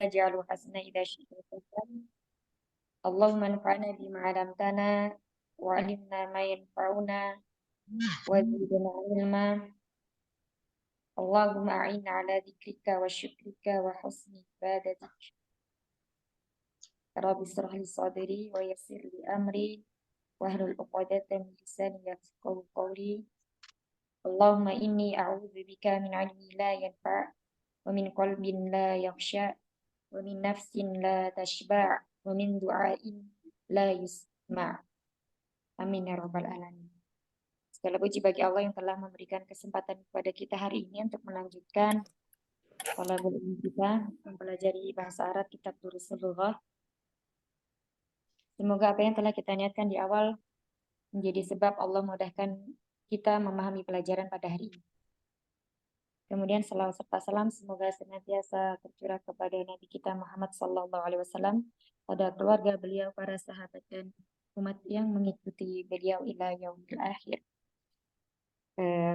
اجعله حسنا إذا شئت حسنا. اللهم انفعنا بما علمتنا وعلمنا ما ينفعنا وزدنا علما. اللهم أعنا على ذكرك وشكرك وحسن عبادتك. رب اشرح لي صدري ويسر لي أمري واحلل عقدة من لساني يفقهوا قولي. اللهم إني أعوذ بك من علم لا ينفع ومن قلب لا يخشع ومن نفس لا تشبع ومن دعاء لا يسمع. Amin ya rabbal alamin. Segala puji bagi Allah yang telah memberikan kesempatan kepada kita hari ini untuk melanjutkan thalabul ilmi kita, mempelajari bahasa Arab kitab Durusul Lughah. Semoga apa yang telah kita niatkan di awal menjadi sebab Allah mudahkan kita memahami pelajaran pada hari ini. Kemudian salawat serta salam semoga senantiasa tercurah kepada Nabi kita Muhammad sallallahu alaihi wasallam, pada keluarga beliau, para sahabat dan umat yang mengikuti beliau ila yaumil akhir.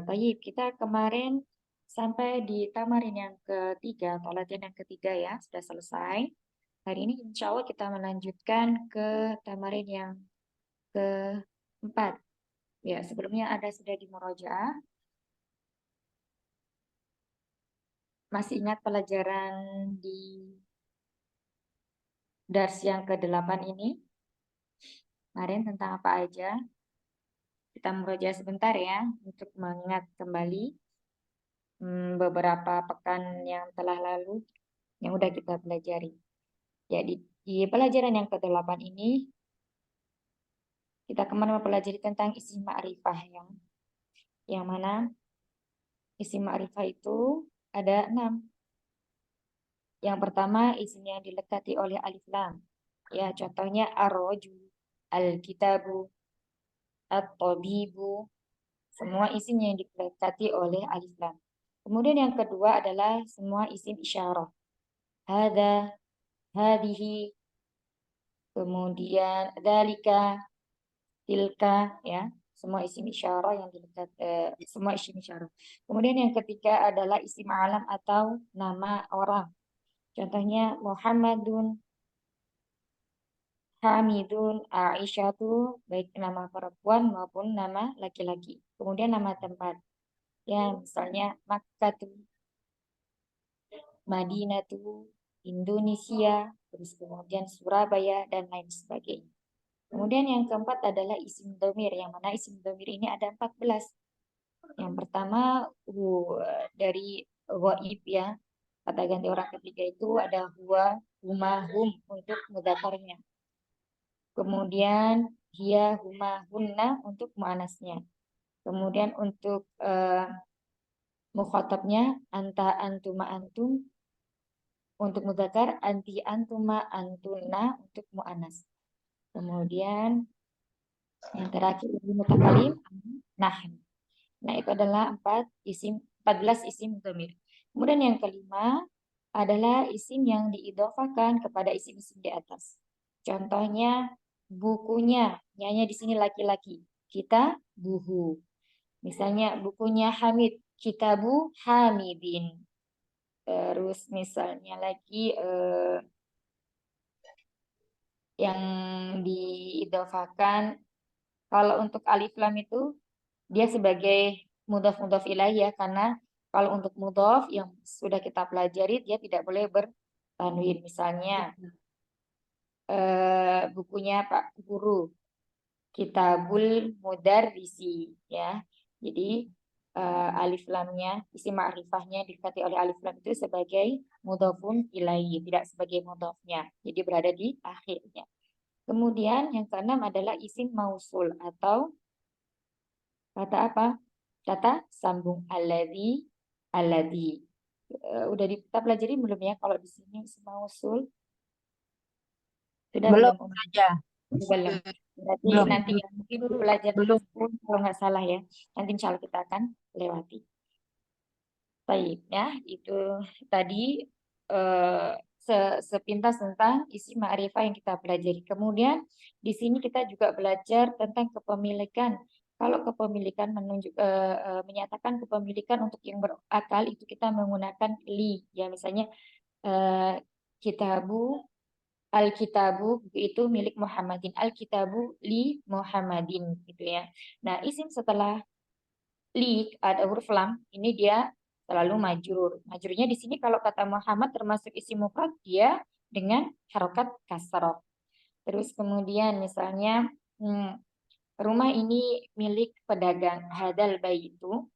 Baik, kita kemarin sampai di tamarin yang ketiga atau latihan yang ketiga ya, sudah selesai. Hari ini insya Allah kita melanjutkan ke tamarin yang keempat. Ya, sebelumnya ada sudah di murojaah. Masih ingat pelajaran di dars yang ke-8 ini? Kemarin tentang apa aja? Kita murojaah sebentar ya, untuk mengingat kembali beberapa pekan yang telah lalu yang udah kita pelajari. Ya, di pelajaran yang ke-8 ini, kita kemarin mempelajari tentang isim ma'rifah yang mana isim ma'rifah itu ada 6. Yang pertama, isim yang dilekati oleh alif lam. Ya, contohnya ar-rajul, al-kitabu, at-tabibu. Semua isim yang dilekati oleh alif lam. Kemudian yang kedua adalah semua isim isyarah. Hada, hadihi, kemudian dalika, tilka, ya, semua isim isyarah yang dilekat, semua isim isyarah. Kemudian yang ketiga adalah isim alam atau nama orang. Contohnya Muhammadun, Hamidun, Aisyatu, baik nama perempuan maupun nama laki-laki. Kemudian nama tempat, ya, misalnya Makkatu, Madinatu, Indonesia, terus kemudian Surabaya dan lain sebagainya. Kemudian yang keempat adalah isim domir, yang mana isim domir ini ada 14. Yang pertama dari waib ya, kata ganti orang ketiga itu ada huwa, huma, hum untuk mudzakarnya. Kemudian hiya, huma, hunna untuk muannasnya. Kemudian untuk mukhatabnya anta, antuma, antum untuk mudzakar, anti, antuma, antunna untuk muannas. Kemudian yang terakhir ini mutakalim, nahnu. Nah, itu adalah 14 isim dhamir. Kemudian yang kelima adalah isim yang diidhofakan kepada isim-isim di atas. Contohnya bukunya, nyanya di sini laki-laki. Kita buhu. Misalnya bukunya Hamid, kitabu Hamidin. Terus misalnya lagi yang diidhofakan, kalau untuk alif lam itu dia sebagai mudhof ilaih ya, karena kalau untuk mudhof yang sudah kita pelajari dia tidak boleh bertanwin. Misalnya bukunya Pak Guru, Kitabul Mudarrisi ya. Jadi alif lamnya, isim ma'rifahnya dikati oleh alif lam itu sebagai mudhofun ilaih, tidak sebagai mudhofnya. Jadi berada di akhirnya. Kemudian yang keenam adalah isim mausul atau kata apa? Kata sambung alladhi. Udah kita pelajari belum ya kalau di sini isim mausul? Sudah Belum belum? aja. Belum. Berarti Belum. nanti yang mungkin belajar Belum. kalau nggak salah ya. Nanti insya Allah kita akan lewati. Baik ya, itu tadi eh, sepintas tentang isi ma'rifah yang kita pelajari. Kemudian di sini kita juga belajar tentang kepemilikan. Kalau kepemilikan menyatakan kepemilikan untuk yang berakal itu kita menggunakan li. Ya misalnya kitabu, al-kitabu itu milik Muhammadin, al-kitabu li Muhammadin gitu ya. Nah, isim setelah li ada huruf lam, ini dia selalu majrur. Majrurnya di sini kalau kata Muhammad termasuk isim mufrad dia dengan harokat kasroh. Terus kemudian misalnya rumah ini milik pedagang. Hadal baitu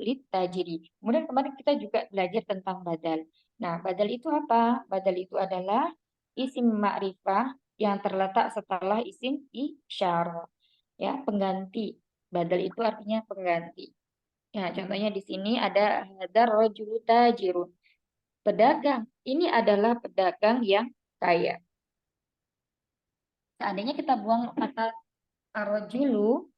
lit tajiri. Kemudian kemarin kita juga belajar tentang badal. Nah, badal itu apa? Badal itu adalah isim ma'rifah yang terletak setelah isim isyarah. Ya, pengganti. Badal itu artinya pengganti. Ya, contohnya di sini ada hadar rajulu tajirun. Pedagang. Ini adalah pedagang yang kaya. Seandainya kita buang kata rajulu,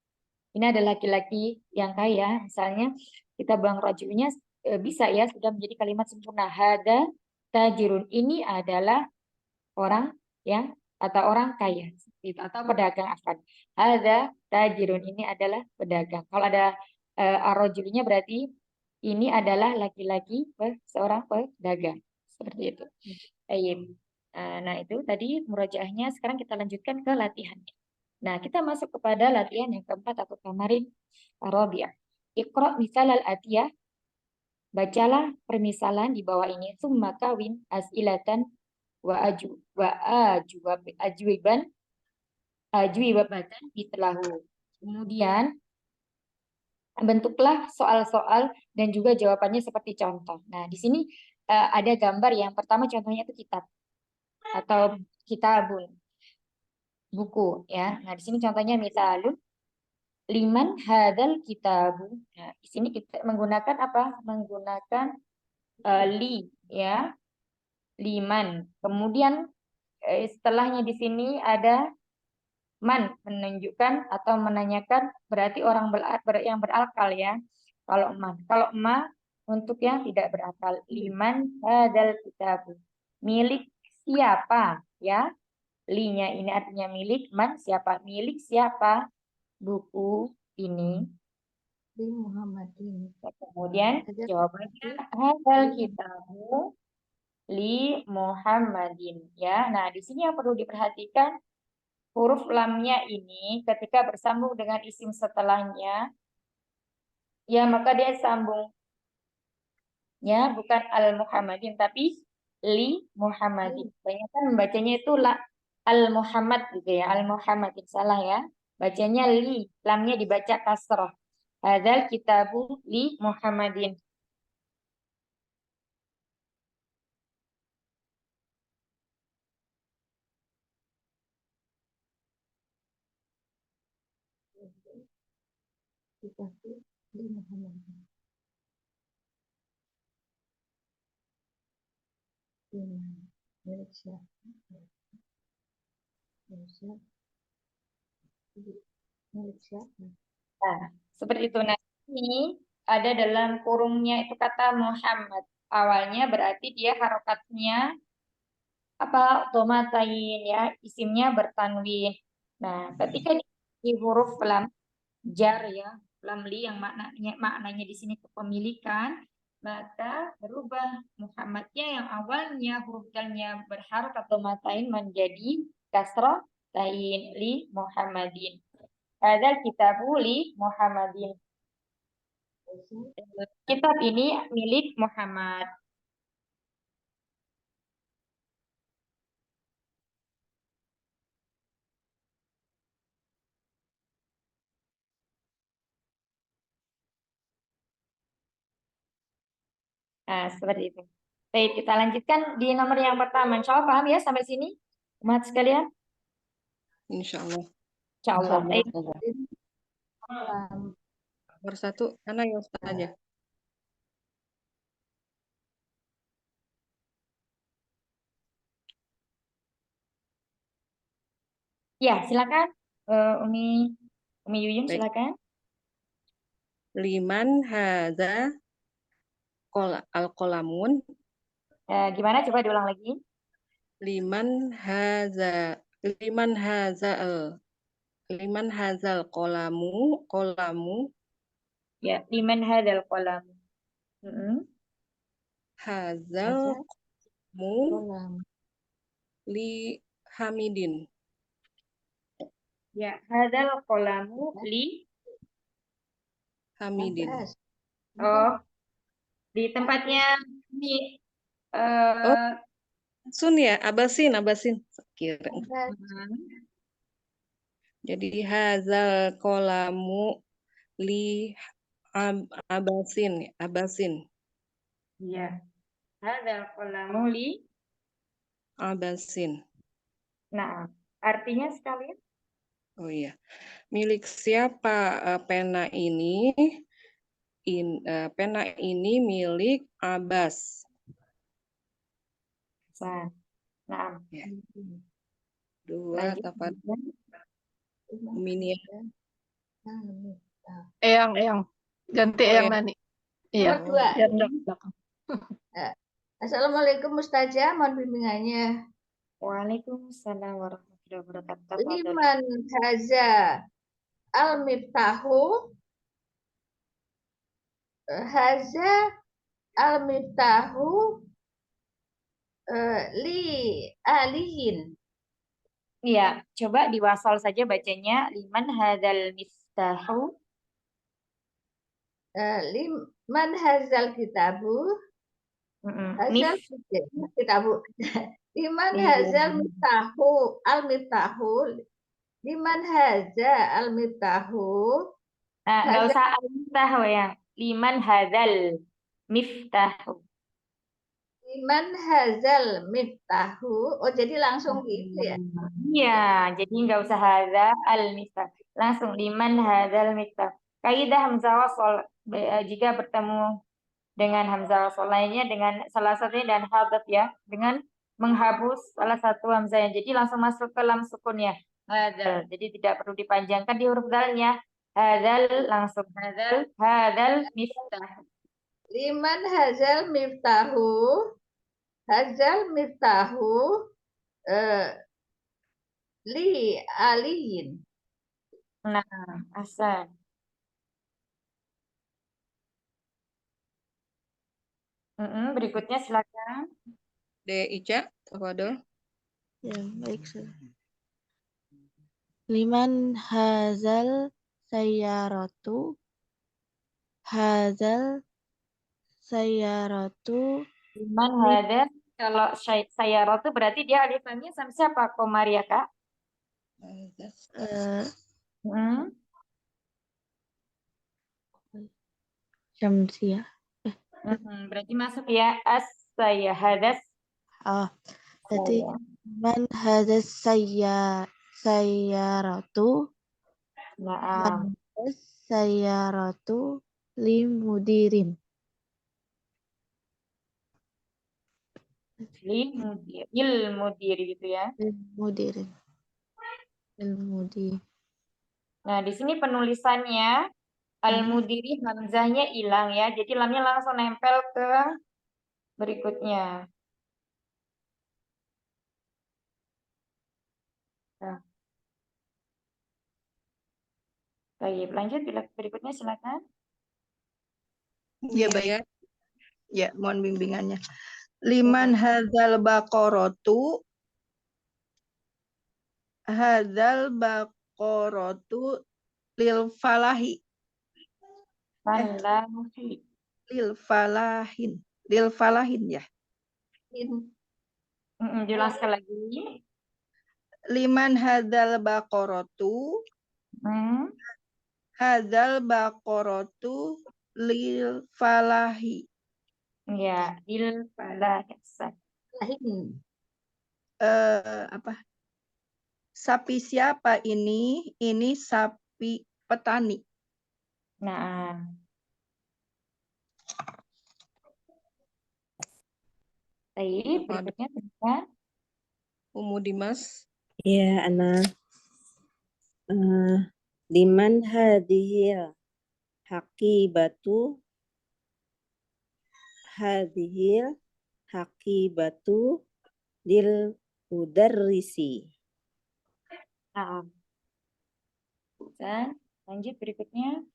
ini ada laki-laki yang kaya, misalnya kita buang rajulnya bisa ya sudah menjadi kalimat sempurna. Hada tajirun, ini adalah orang yang atau orang kaya itu atau pedagang akan. Hada tajirun, ini adalah pedagang. Kalau ada arrojulinya berarti ini adalah laki-laki seorang pedagang. Seperti itu. Baik. Nah, itu tadi murojaahnya. Sekarang kita lanjutkan ke latihannya. Nah, kita masuk kepada latihan yang keempat atau kamarin Rabi'ah. Iqra misal al-atiyah. Bacalah permisalan di bawah ini. Summa kawin as'ilatan wa ajwiban ajwibatan itlahu. Kemudian bentuklah soal-soal dan juga jawabannya seperti contoh. Nah, di sini ada gambar yang pertama contohnya itu kitab atau kitabun, buku ya. Nah, di sini contohnya misalun liman hadal kitabu. Nah, di sini kita menggunakan apa? Menggunakan li ya, liman. Kemudian setelahnya di sini ada man, menunjukkan atau menanyakan berarti orang yang berakal ya. Kalau ma untuk yang tidak berakal. Liman hadal kitabu. Milik siapa ya? Linya ini artinya milik, man siapa? Milik siapa buku ini? Li Muhammadin. Kemudian jawabannya hadal kitabu li Muhammadin ya. Nah, di sini yang perlu diperhatikan huruf lamnya ini ketika bersambung dengan isim setelahnya ya maka dia sambung ya bukan al Muhammadin tapi li Muhammadin. Banyak kan membacanya itu al Muhammad gitu ya, al Muhammadin salah ya. Bacanya li, lamnya dibaca kasrah. Hadzal kitabu li Muhammadin. Kitabu li Muhammadin. Milik siapa? Milik siapa? Nah, seperti itu. Nah, ini ada dalam kurungnya itu kata Muhammad. Awalnya berarti dia harokatnya apa domatain ya, isimnya bertanwin. Nah, ketika di huruf lam jar ya, lam li yang maknanya di sini kepemilikan, maka berubah Muhammadnya yang awalnya huruf dalnya berharokat domatain menjadi kasroh tain li Muhammadin. Ada kitabu li Muhammadin. Kitab ini milik Muhammad. Nah, seperti itu. Baik, kita lanjutkan di nomor yang pertama. Insya Allah paham ya sampai sini? Umat sekalian? Insya Allah. Insya Allah. Baik. Nomor satu, mana ya Ustaz aja? Ya, silakan. Umi Yuyun, Baik. silakan. Liman hadza al-qalamun. Gimana? Coba diulang lagi. Liman hadza liman hadzal qalamu Ya, liman hadal qalam. hadzal kolam. li Hamidin. Ya, hadzal qalamu li. Hamidin. Abbas. Oh, di tempatnya ini Oh, sun ya, abasin. Kira. Abbas. Jadi hazal kolamu li abasin. ya, hadzal qalamu li. Abasin. Nah, artinya sekalian. Oh iya. Milik siapa pena ini? Pena ini milik Abbas. Nah, Ya. Dua lanjut. tepat Liman mini. hadzal al-miftah. Eyang. Ganti Oh, Eyang ya. Nani. Iya. Nomor 2. Biar nggak ke belakang. Assalamualaikum Ustazah, mohon bimbingannya. Waalaikumsalam warahmatullahi wabarakatuh. Tafadhol. Liman haza al-miftahu. Haza al-miftahu li aliyin. Iya, coba diwasal saja bacanya. Liman hadzal miftahu. Liman hazal kitabu. Hazal kitabu. Liman hazal miftahu al-miftahu. Liman haza al-miftahu. Nah, nggak usah al-miftahu ya. Liman hadzal miftahu. Liman hazal miftahu. Oh, jadi langsung gitu ya. Iya, jadi nggak usah hadza al-miftah. Langsung liman hadzal miftah. Kaidah hamzah wasol jika bertemu dengan hamzah wasol lainnya dengan salah satunya dan hadat ya, dengan menghapus salah satu hamzahnya. Jadi langsung masuk ke lam sukunnya. Hadzal. Jadi tidak perlu dipanjangkan di huruf dalnya. Hadzal langsung hadzal miftah. Liman hazal miftahu. Hazal miftahu li aliyin. Nah, asal. Berikutnya silakan. Ica, tafadhol. Ya, baik. Liman hazal sayyaratu. Hazal sayyaratu. Liman hada, kalau saya rotu berarti dia alif lamnya sama siapa? Komaria Kak? Syamsiah. Berarti masuk ya saya hadas. Oh, berarti man hazal sayyaratu. Nah, Man hazal sayyaratu limudirin. ilmudir gitu ya. Limudirin. Ilmudir. Nah, di sini penulisannya al-mudiri hamzahnya hilang ya. Jadi lamnya langsung nempel ke berikutnya. Nah. Baik, lanjut berikutnya silakan. Iya, baik. Ya, mohon bimbingannya. Liman hadzal baqaratu. Hadzal baqaratu lil falahi. Lil falahin ya. Jelaskan lagi. Liman hadzal baqaratu. Hadzal baqaratu lil falahi. Ya, lil falahi. Apa? Sapi siapa ini? Ini sapi petani. Nah. Baik, berikutnya silakan. Umu Dimas. Ya, Ana. Liman hadhil haqibatu. Hadhil haqibatu lil mudarrisi. Dan lanjut berikutnya.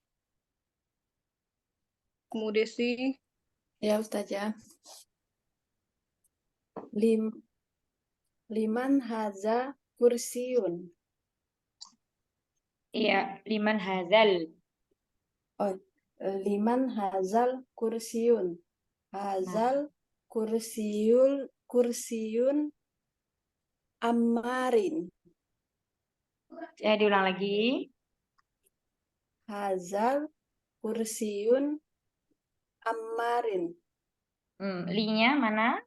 Umu Desi. Ya, Ustazah. Liman haza kursiyun. Iya, liman hazal. Oh, liman hazal kursiyun. Nah, Hazal kursiyun ammarin. ya diulang lagi. Hazal kursiyun ammarin. Li-nya mana?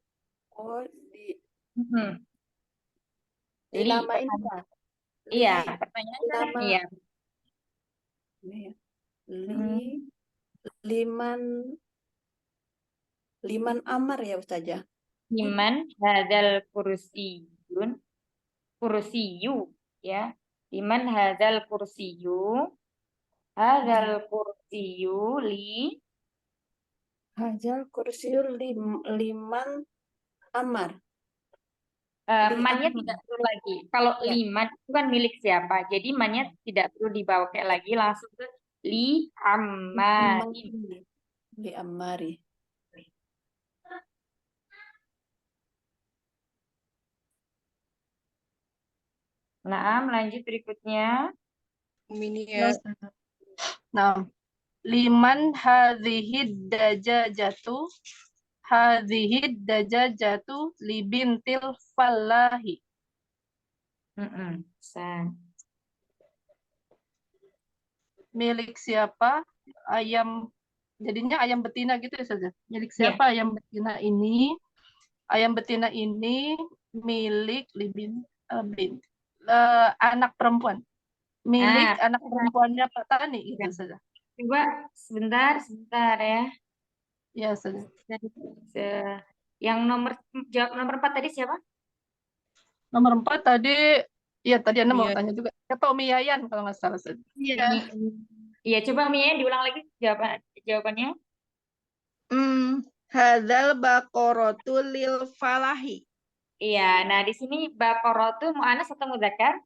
Oh, di Li, nama ini pertanyaan. ya. Iya, Li, pertanyaan di kan? nama Iya. ini ya. Mm. Liman amar ya Ustazah. Liman hadzal kursiyu ya. Liman hadzal kursiyu li Hazal kursiyun liman amar. mannya tidak perlu lagi. Kalau Ya. liman itu kan milik siapa? Jadi mannya tidak perlu dibawa kayak lagi, langsung ke li ammari. Li ammari. Nah, lanjut berikutnya. Uminia. Nah, liman hadhihid dajajatu libintil falahi. Milik siapa ayam, jadinya ayam betina gitu ya saja. Milik Iya. siapa ayam betina ini? Ayam betina ini milik anak perempuan. Milik Nah, anak perempuannya petani itu Iya. saja. coba sebentar ya. Ya saja. Yang jawab nomor 4 tadi siapa? Nomor 4 tadi, ya tadi Anda mau Mia. tanya juga. Siapa Umi Yayan kalau nggak salah saja. Iya. Iya, coba Mia diulang lagi jawabannya. Hadzal baqaratu lil falahi. Iya, nah di sini baqaratu mu'annas atau mudzakkar?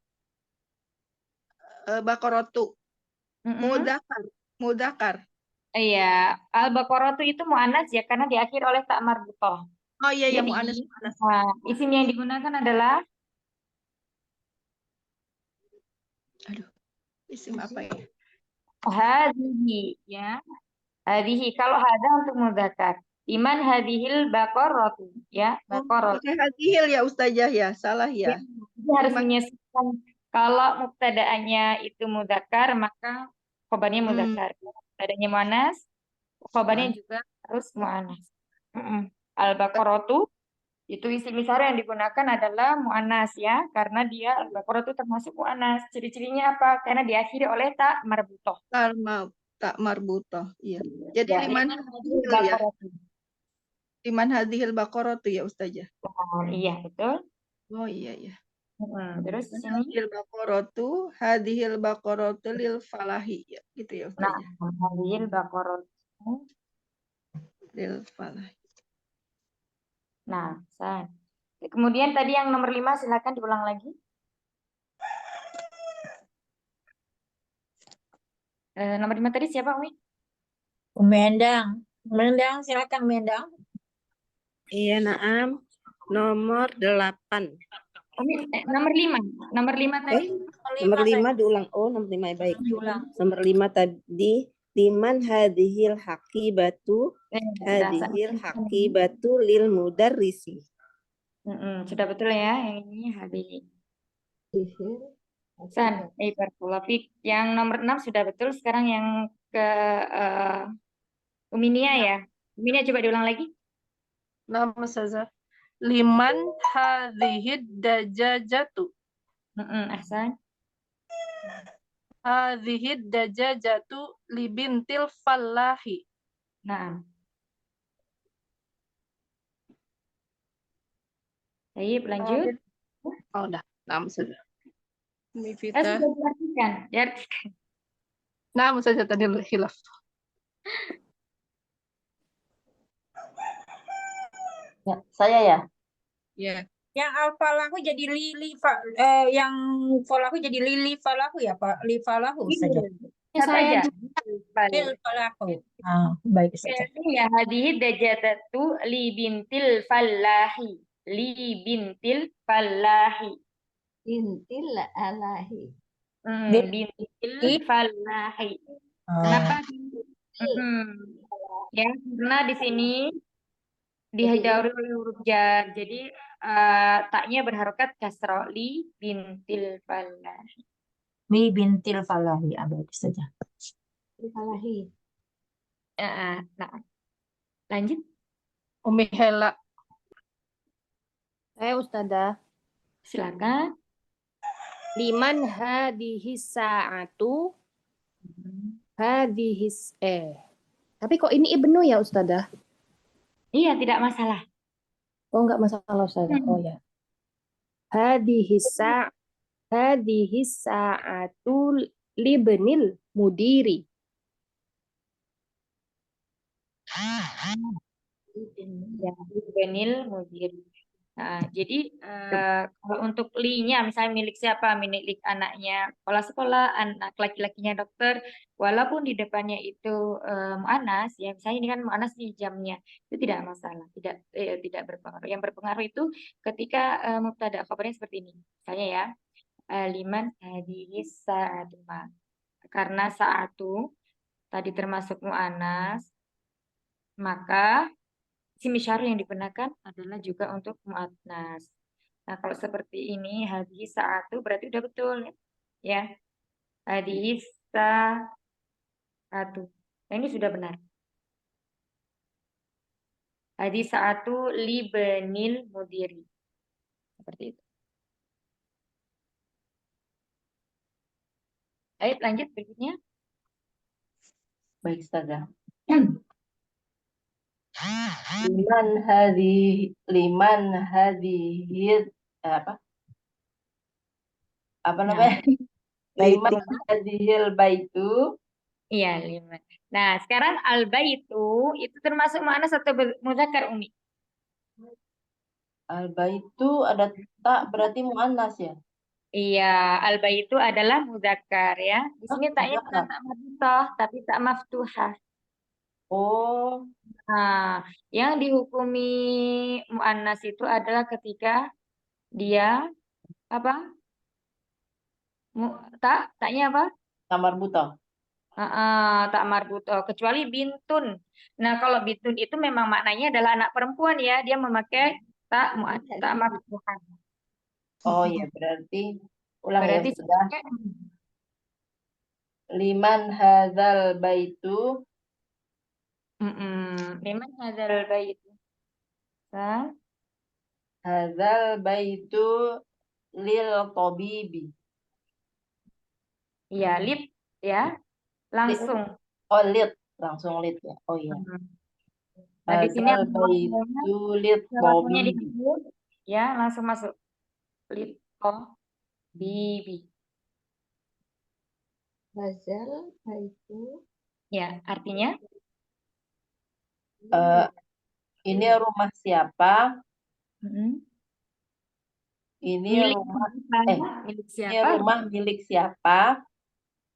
Baqaratu. Mudzakkar. Iya, al-baqaratu itu mu'annas ya karena diakhiri oleh ta marbutah. Oh iya ya Jadi, mu'annas. isim yang digunakan adalah Isim apa ya? hadhihi ya. Hadhihi kalau hadza untuk mudzakkar. Iman hadhil baqaratu ya, baqaratu. Pakai hadhil ya Ustazah ya, salah ya. Jadi harus menyesuaikan. Kalau mubtada'nya itu mudzakkar maka khobarnya mudzakkar. Mubtada'nya muannas, khobarnya juga harus muannas. Al-baqaratu itu isim isyarah yang digunakan adalah muannas ya, karena dia al-baqaratu termasuk muannas. Ciri-cirinya apa? Karena diakhiri oleh ta marbutah. Tak marbutoh, iya. Jadi Ya, liman hadhil ya. Liman hadhil baqaratu ya Ustazah. Iya, betul. Oh iya ya. Terus di sini hadhil baqaratu lil falahi ya, gitu ya Ustazah. hadhil baqaratu Lil falahi. Nah, kemudian tadi yang nomor 5 silakan diulang lagi. Nomor 5 tadi siapa, Umi? Umi Endang, silakan Umi Endang. Iya, Naam. Nomor 8. Nomor 5. Nomor 5 tadi. Nomor 5 diulang. Oh, nomor 5 baik. Diulang. Nomor 5 tadi liman hadhil haqibatu lil mudarrisi. Sudah betul ya, yang ini hadhihi. Yang nomor 6 sudah betul. Sekarang yang ke Uminia ya. Uminia coba diulang lagi. Nama saja. Liman hadhid dajajatu. Ahsan. Hadhid dajajatu libintil falahi. Nah. Baik, lanjut. Oh, udah. Nama saja. Mivita. Sudah diartikan. Nama saja tadi hilaf. Ya, saya ya. Ya. Yang al-falahu jadi yang falahu jadi lili falahu ya Pak, li falahu saja. Saya Lil falahu. Baik saja. ya hadhihi dajatatu li bintil fallahi. li bintil falahi. Bintil alahi. Bintil falahi. Kenapa? Ya, karena di sini dihadiri oleh huruf jar. Jadi taknya berharokat kasroh li bintil falahi. Li bintil falahi. Abadi saja. Alahi. Nah, lanjut. Umi Hela. Saya Ustazah. Silakan. Liman hadihis sa'atu hadihis Tapi kok ini ibnu ya Ustazah? Iya, tidak masalah. Oh enggak masalah Ustazah. Oh ya. Hadihis sa'atu libnil mudiri. Ya, Benil Mudir. Nah, jadi kalau untuk li-nya misalnya milik siapa? Milik anaknya kepala sekolah, anak laki-lakinya dokter, walaupun di depannya itu mu'anas, ya misalnya ini kan mu'anas di jamnya, itu tidak masalah, tidak berpengaruh. Yang berpengaruh itu ketika mubtada khabarnya seperti ini. Misalnya ya, liman hadhihi sa'atu. Karena sa'atu tadi termasuk mu'anas, maka isim isyarah yang digunakan adalah juga untuk mu'annas. Nah, kalau seperti ini hadhihi sa'atu berarti udah betul ya. Hadhihi sa'atu. Nah, ini sudah benar. Hadhihi sa'atu li banil mudiri. Seperti itu. Ayo lanjut berikutnya. Baik, Ustazah. liman hadhihi apa namanya? Liman hadhil baitu. Iya, liman. Nah, sekarang al-baitu itu termasuk mu'annas atau mudzakkar, Umi? Al-baitu ada tak berarti mu'annas ya? Iya, al-baitu adalah mudzakkar ya. Di sini taknya bukan tak maftuhah, tapi tak maftuhah. Oh. Nah, yang dihukumi mu'annas itu adalah ketika dia apa? Taknya apa? Tak marbutoh. Tak marbutoh, kecuali bintun. Nah, kalau bintun itu memang maknanya adalah anak perempuan ya, dia memakai tak maftuhah. Oh ya, berarti ulang Berarti ya sudah. Liman hadzal baitu. Liman hadzal baitu. Hadzal baitu lil tabibi. Iya, lip ya. Langsung. Oh, lit, langsung lit ya. Oh iya. Nah, di sini Hadzal baitu lit tabibi. Ya, langsung masuk. Lit tabibi. Hadzal baitu. Ya, artinya ini rumah siapa? Ini rumah milik ini siapa? rumah milik siapa?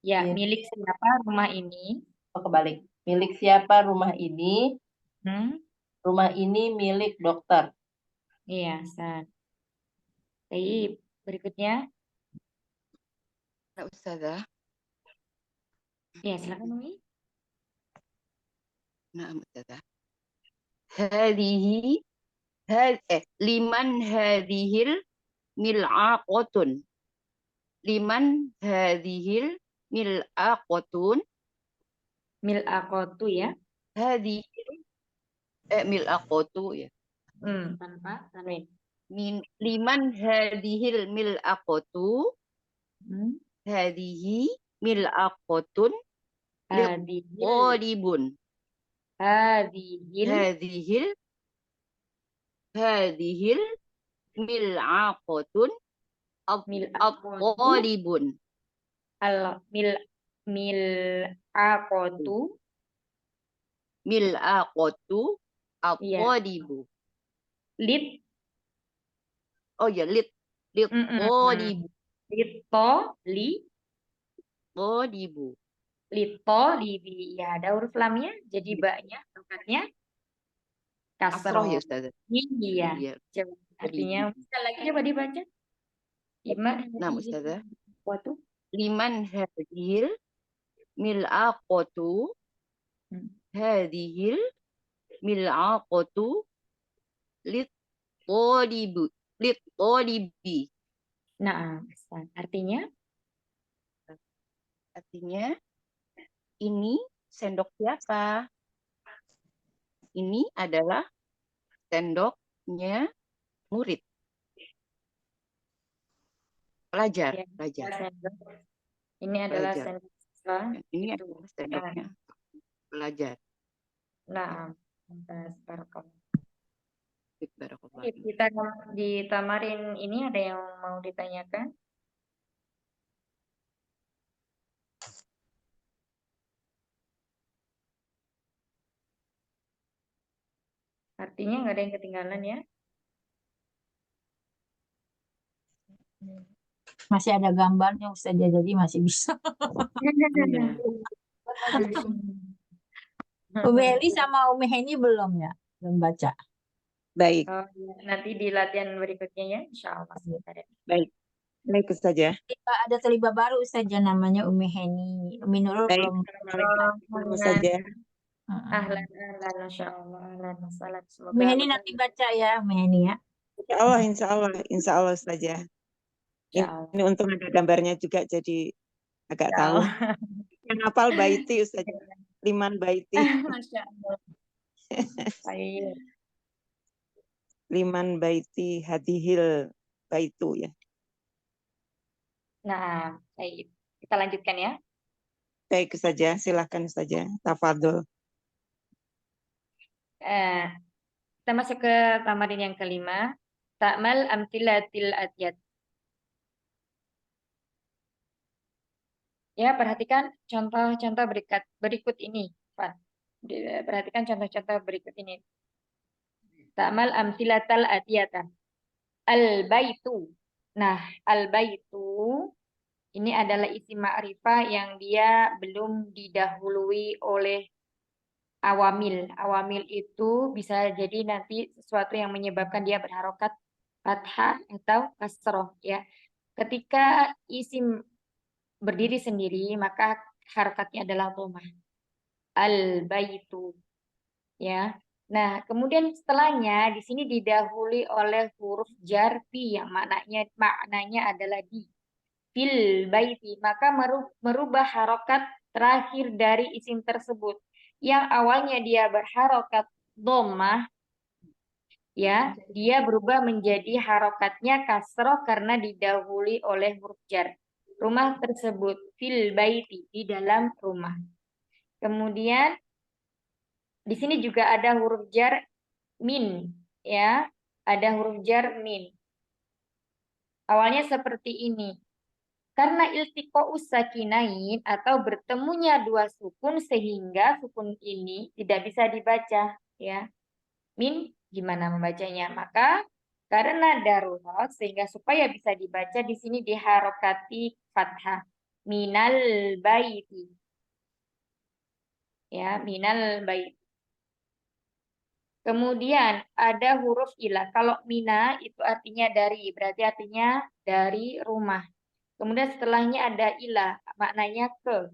Ya, Ini. milik siapa rumah ini? Oh, kebalik. Milik siapa rumah ini? Rumah ini milik dokter. Iya, San. Baik, berikutnya. Ya, Ustazah. Ya, silakan Umi. Nah, Ustazah. Liman hadhil mil'aqatun. Liman hadhil mil'aqatun. Mil'aqatu ya. Hadhil mil'aqatu ya. Tanpa tanwin. Liman hadhil mil'aqatu. Hadhihi mil'aqatun liqadibun. Hadhil mil'aqatun at-talibun. Mil'aqatu at-talibu. Lit. Oh ya, lit talibu. Talibu. Lito libi. Ya, ada huruf lamnya jadi baknya, tokatnya Kasroh kasroh. ya Ustazah. Iya. Iya. Coba Artinya, sekali lagi coba dibaca. Nah, Ustazah. Waktu. Liman hadhil mil'aqatu. Hadhil mil'aqatu lit-tolibi. Nah, artinya? Artinya, ini sendok siapa? Ini adalah sendoknya murid. Pelajar, Ya, pelajar. Ini adalah Pelajar. sendok siswa. Ini Itu. adalah sendoknya pelajar. Nah, barakallah. Barakallah. Kita di tamarin ini ada yang mau ditanyakan? Artinya nggak ada yang ketinggalan ya? Masih ada gambarnya Ustazah, jadi masih bisa. Umi Eli sama Umi Heni belum ya? Belum baca. Baik. Oh, ya. Nanti di latihan berikutnya ya, insya Allah. Baik. Baik Ustazah. Ada terlibat baru Ustazah namanya Umi Heni. Umi Nurul Baik. belum. Assalamualaikum Ustazah. Ahlan, masya Allah, ahlan, wassalam. Semoga Umi Heni nanti baca ya, Umi Heni ya. Insya Allah Ustazah. Insya Allah. Ini untung ada gambarnya juga jadi agak tahu. Yang hafal baiti Ustazah. Liman baiti. Masya Allah. Baik. Liman baiti hadihil baitu ya. Nah, baik. Kita lanjutkan ya. Baik Ustazah, silakan Ustazah. Tafadhol. Kita masuk ke tamarin yang kelima. Ta'mal amtilatil atiyat. Ya, perhatikan contoh-contoh berikut ini. Perhatikan contoh-contoh berikut ini. Ta'mal amtilatal atiyatan. Al-baitu. Nah, al-baitu ini adalah isim ma'rifah yang dia belum didahului oleh awamil. Awamil itu bisa jadi nanti sesuatu yang menyebabkan dia berharokat fathah atau kasroh ya. Ketika isim berdiri sendiri maka harokatnya adalah dhammah. Al-baitu ya. Nah, kemudian setelahnya di sini didahului oleh huruf jar fi yang maknanya adalah di fil baiti, maka merubah harokat terakhir dari isim tersebut yang awalnya dia berharokat dhammah ya, dia berubah menjadi harokatnya kasroh karena didahului oleh huruf jar. Rumah tersebut fil baiti, di dalam rumah. Kemudian di sini juga ada huruf jar min ya, ada huruf jar min. Awalnya seperti ini. Karena iltiqa'us sakinain atau bertemunya dua sukun sehingga sukun ini tidak bisa dibaca ya. Min gimana membacanya? Maka karena darurat sehingga supaya bisa dibaca di sini diharokati fathah. Minal baiti. Ya, minal baiti. Kemudian ada huruf ilah. Kalau mina itu artinya dari, berarti artinya dari rumah. Kemudian setelahnya ada ilah, maknanya ke.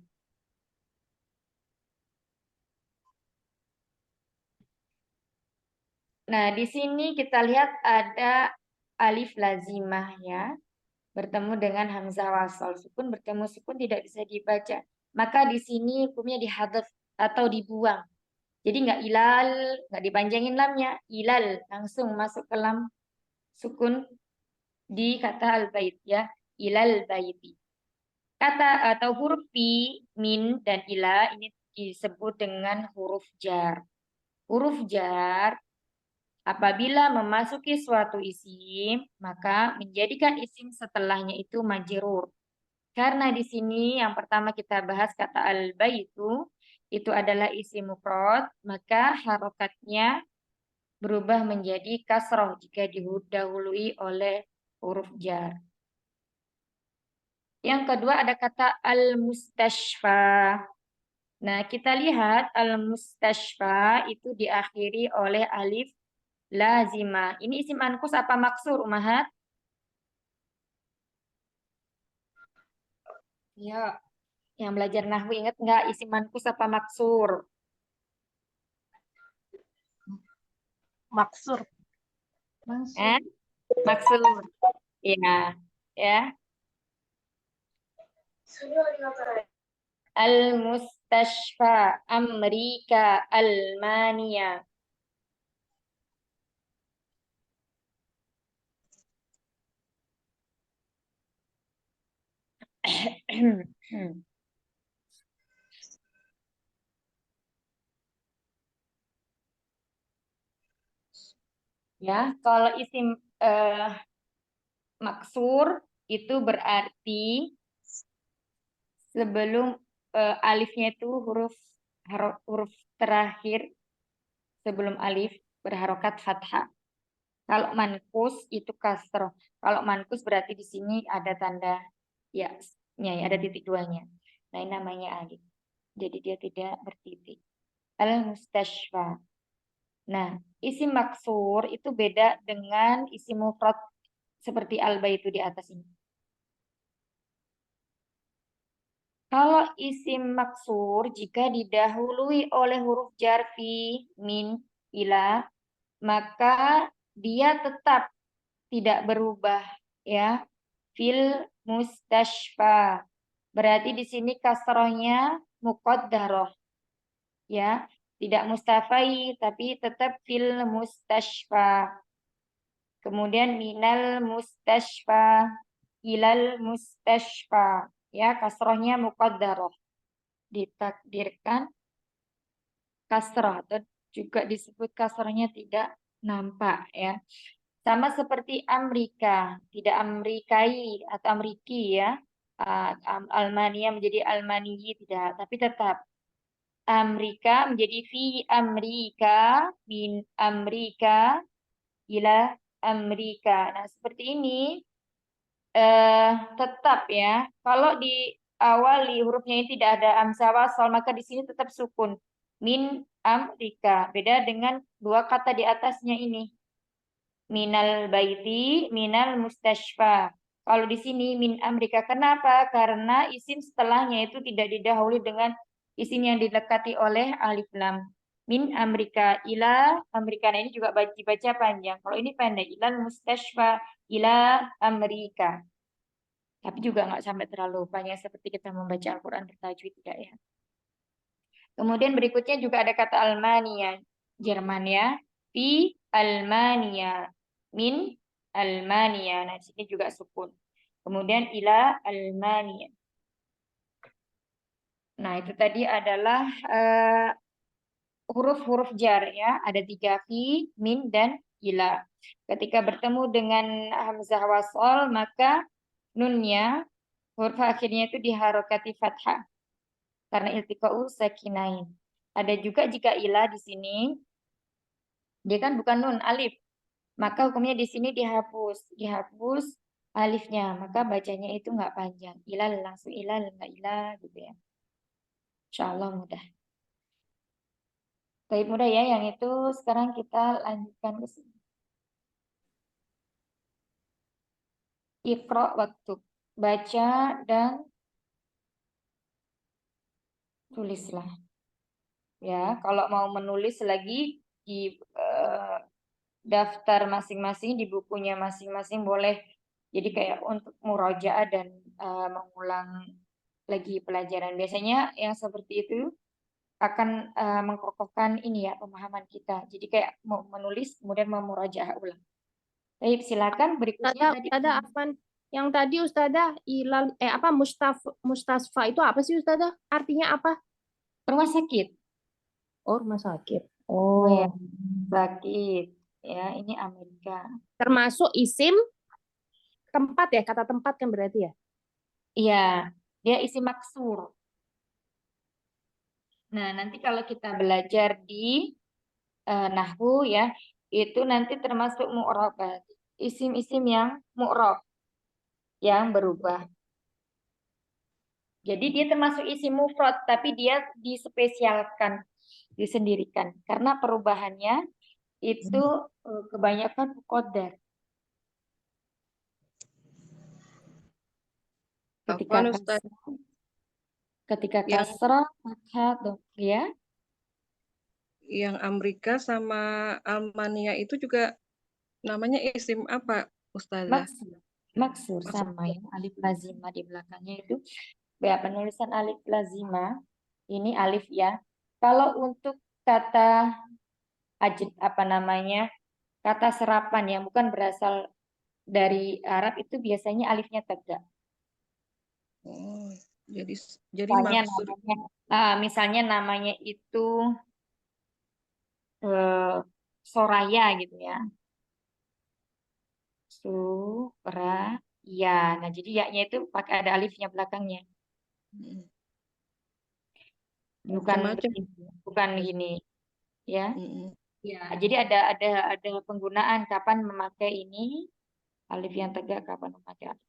Nah, di sini kita lihat ada alif lazimah ya. Bertemu dengan hamzah wasal. Sukun bertemu sukun tidak bisa dibaca. Maka di sini hukumnya dihadzaf atau dibuang. Jadi nggak ilal, nggak dipanjangin lamnya. Ilal, langsung masuk ke lam sukun di kata al-bait ya. Ilal baiti. Kata atau huruf pi, min, dan ila ini disebut dengan huruf jar. Huruf jar apabila memasuki suatu isim, maka menjadikan isim setelahnya itu majrur. Karena di sini yang pertama kita bahas kata al-baitu, itu adalah isim mufrad, maka harokatnya berubah menjadi kasroh jika didahului oleh huruf jar. Yang kedua ada kata al-mustashfa. Nah, kita lihat al-mustashfa itu diakhiri oleh alif lazimah. Ini isim manqus apa maksur, Umahat? Ya, yang belajar nahwu ingat nggak isim manqus apa maksur? Maksur. Maksur. Ya, ya. Al-Mustashfa, Amerika, Almania. Ya, kalau isim maksur itu berarti sebelum alifnya itu huruf terakhir sebelum alif berharokat fathah. Kalau mankus itu kasroh. Kalau mankus berarti di sini ada tanda ya, ada titik duanya. Nah, ini namanya alif. Jadi dia tidak bertitik. Al-Mustashfa. Nah, isim maksur itu beda dengan isim mufrad seperti al-baitu di atas ini. Kalau isim maksur jika didahului oleh huruf jar fi, min, ila, maka dia tetap tidak berubah ya. Fil mustashfa. Berarti di sini kasrohnya muqaddarah ya. Tidak mustafai tapi tetap fil mustashfa. Kemudian minal mustashfa ilal mustashfa ya, kasrohnya muqaddarah. Ditakdirkan kasroh atau juga disebut kasrohnya tidak nampak ya. Sama seperti Amerika, tidak Amerikai atau Ameriki ya. Almania menjadi Almaniyi tidak, tapi tetap Amerika menjadi fi Amerika, min Amerika, ila Amerika. Nah, seperti ini tetap ya. Kalau di awali hurufnya ini tidak ada hamzah wasal, maka di sini tetap sukun. Min Amerika. Beda dengan dua kata di atasnya ini. Minal baiti, minal mustashfa. Kalau di sini min Amerika. Kenapa? Karena isim setelahnya itu tidak didahului dengan isim yang dilekati oleh alif lam. Min Amerika ila Amerika. Nah, ini juga dibaca panjang. Kalau ini pendek. Ilal mustashfa ila Amerika. Tapi juga nggak sampai terlalu panjang seperti kita membaca Al-Quran bertajwid, tidak ya. Kemudian berikutnya juga ada kata Almania, Jerman ya. Fi Almania, min Almania. Nah, di sini juga sukun. Kemudian ila Almania. Nah, itu tadi adalah huruf-huruf jar ya. Ada 3 fi, min, dan ila. Ketika bertemu dengan hamzah wasol, maka nunnya, huruf akhirnya itu diharokati fathah. Karena iltiqa'u sakinain. Ada juga jika ila di sini, dia kan bukan nun, alif. Maka hukumnya di sini dihapus alifnya. Maka bacanya itu nggak panjang. Ilal langsung ilal, nggak ilah gitu ya. Insya Allah mudah. Baik mudah ya, yang itu sekarang kita lanjutkan ke sini. Iqra waktu. Baca dan tulislah. Ya, kalau mau menulis lagi di daftar masing-masing, di bukunya masing-masing boleh. Jadi kayak untuk murojaah dan mengulang lagi pelajaran. Biasanya yang seperti itu akan mengkokohkan ini ya pemahaman kita. Jadi kayak mau menulis kemudian memurojaah ulang. Baik, silakan berikutnya tadi. Ustazah Afwan, yang tadi Ustazah ilal mustasfa itu apa sih Ustazah? Artinya apa? Rumah sakit. Oh, rumah sakit. Oh ya, Oh, sakit. Ya, ini Amerika. termasuk isim tempat ya, kata tempat kan berarti ya? Iya, dia isi maksur. Nah, nanti kalau kita belajar di nahwu ya, itu nanti termasuk mu'rabat. Isim-isim yang mu'rab, yang berubah. Jadi dia termasuk isim mufrad, tapi dia dispesialkan, disendirikan. Karena perubahannya itu kebanyakan muqaddar. Ketika Afwan Ustaz, yang kasrah, fathah, ya. yang Amerika sama Almania itu juga namanya isim apa, Ustazah? Maksur sama ya, alif lazimah di belakangnya itu. Ya, penulisan alif lazimah ini alif ya. Kalau untuk kata kata serapan yang bukan berasal dari Arab itu biasanya alifnya tegak. Oh, jadi Misalnya maksud misalnya namanya itu Soraya gitu ya. Suraya. Nah, jadi ya-nya itu pakai ada alifnya belakangnya. Bukan gini, ya. Ya, jadi ada penggunaan kapan memakai ini alif yang tegak, kapan memakai alif.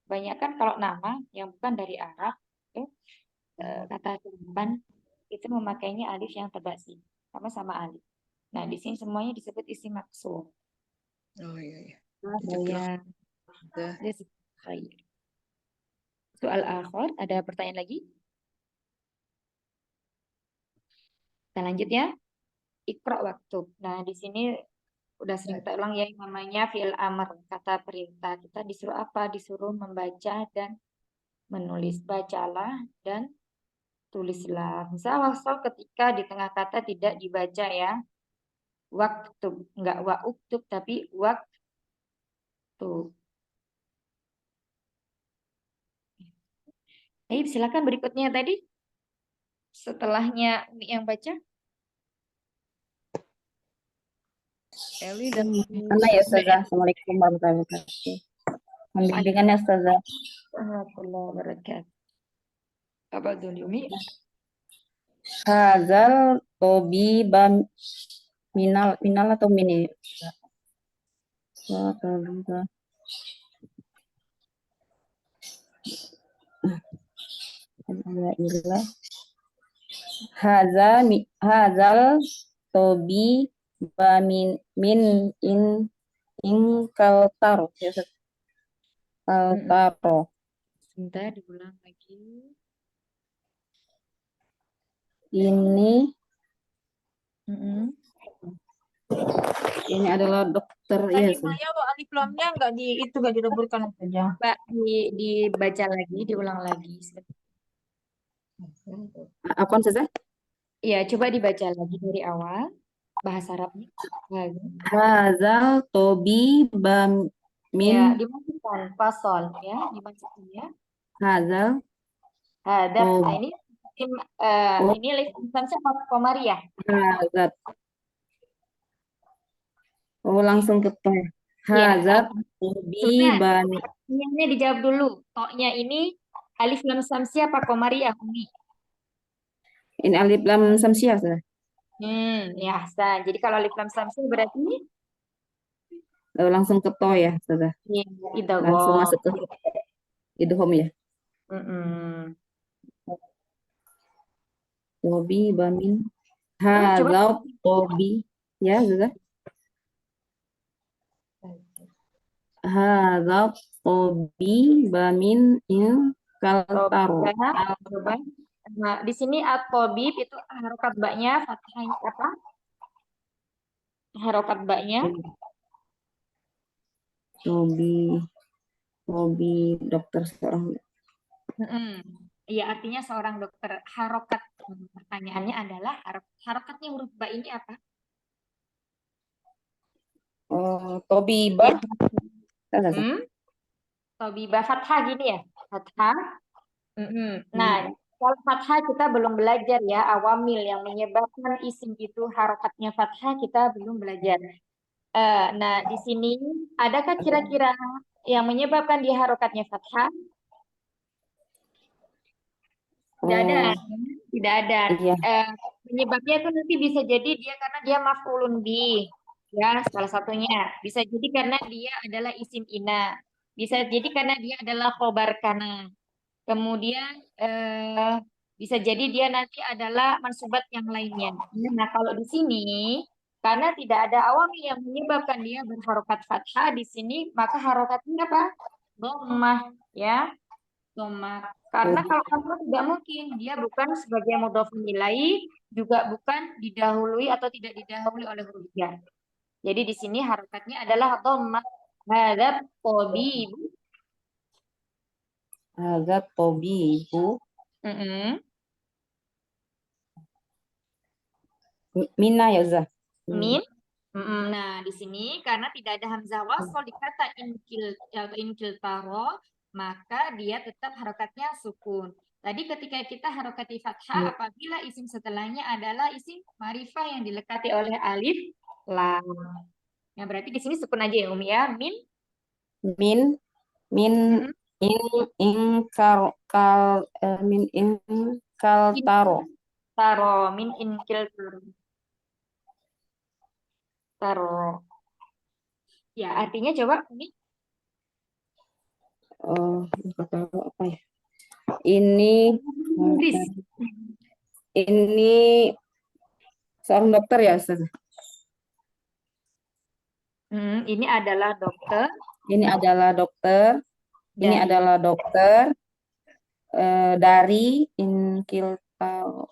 Kebanyakan kalau nama yang bukan dari Arab, kata serapan itu memakainya alif yang tegak sih, sama alif. Nah, di sini semuanya disebut isim maksur. Oh iya. Soal akhir, ada pertanyaan lagi? Kita lanjut ya. Iqra waktu. Nah, di sini udah sering kita ulang ya, namanya fi'il amr, kata perintah. Kita disuruh apa? Disuruh membaca dan menulis. Bacalah dan tulislah. Misal ketika di tengah kata tidak dibaca ya. Waktu, enggak wa'uktub tapi waktu. Silakan berikutnya tadi. Setelahnya Umi yang baca. Eli dan Mana ya Ustazah? Assalamualaikum warahmatullahi wabarakatuh. Bimbingan ya Ustazah. Warahmatullahi wabarakatuh. Apa dulu Umi? Hazal tobi bam minal atau mini? Hazal tobi ba min in kaltaro. Kaltaro. Sebentar diulang lagi. Ini adalah dokter Tadi ya. Maya alif lamnya nggak dileburkan saja. Mbak, dibaca lagi, diulang lagi. Apa Ustazah? Iya, coba dibaca lagi dari awal. Bahasa Arabnya. Hazal tobi bam min. Ya, dimasukkan pasol ya, dimasukkan ya. Hazal. Hadap. Nah, ini lisan siapa Komari ya? Hazat. Oh, langsung ke to. Hazat tobi bam. Ini dijawab dulu. Toknya ini alif lam samsiah apa Komari ya, Umi? Ini alif lam samsiah, Ustazah. Ya, Hasan. Jadi kalau alif lam samsiah berarti langsung ke to ya, Ustazah. Langsung masuk ke idgham ya. Tobi bamin. Hazat tobi ya, Ustazah. Hazat tobi bamin in kaltaro. Nah, di sini at-tabib itu harokat baknya fathahnya apa? Harokat baknya Tobi dokter seorang. Iya, artinya seorang dokter. Harokat, pertanyaannya adalah harokatnya huruf ba ini apa? Tobibah. Tobibah fathah gini ya? Fathah. Nah, kalau fathah kita belum belajar ya, awamil yang menyebabkan isim itu harokatnya fathah kita belum belajar. Nah, di sini adakah kira-kira yang menyebabkan dia harokatnya fathah? Tidak ada. Penyebabnya itu nanti bisa jadi dia karena dia maf'ulun bi, ya salah satunya. Bisa jadi karena dia adalah isim ina. Bisa jadi karena dia adalah khobar kana. Kemudian bisa jadi dia nanti adalah mansubat yang lainnya. Nah, kalau di sini Karena tidak ada awamil yang menyebabkan dia berharokat fathah di sini, maka harokatnya apa? Dhammah, ya. Dhammah. Karena kalau kasrah tidak mungkin, dia bukan sebagai mudhofun ilaih, juga bukan didahului atau tidak didahului oleh huruf jar. Jadi di sini harokatnya adalah dhammah. Hadzal tabibu. Hadzal tabibu. Mina ya Ustazah. Min. Nah, di sini karena tidak ada hamzah wasl di kata inkil taro, maka dia tetap harokatnya sukun. Tadi ketika kita harokati fathah, apabila isim setelahnya adalah isim ma'rifah yang dilekati oleh alif lam. Nah, berarti di sini sukun aja ya Umi ya. Min. Taro. Taro, min inkil taro. Ya, artinya coba Umi. Apa ya? Ini seorang dokter ya Ustazah? Ini adalah dokter. Ini adalah dokter. Ini adalah dokter dari Inkiltaro.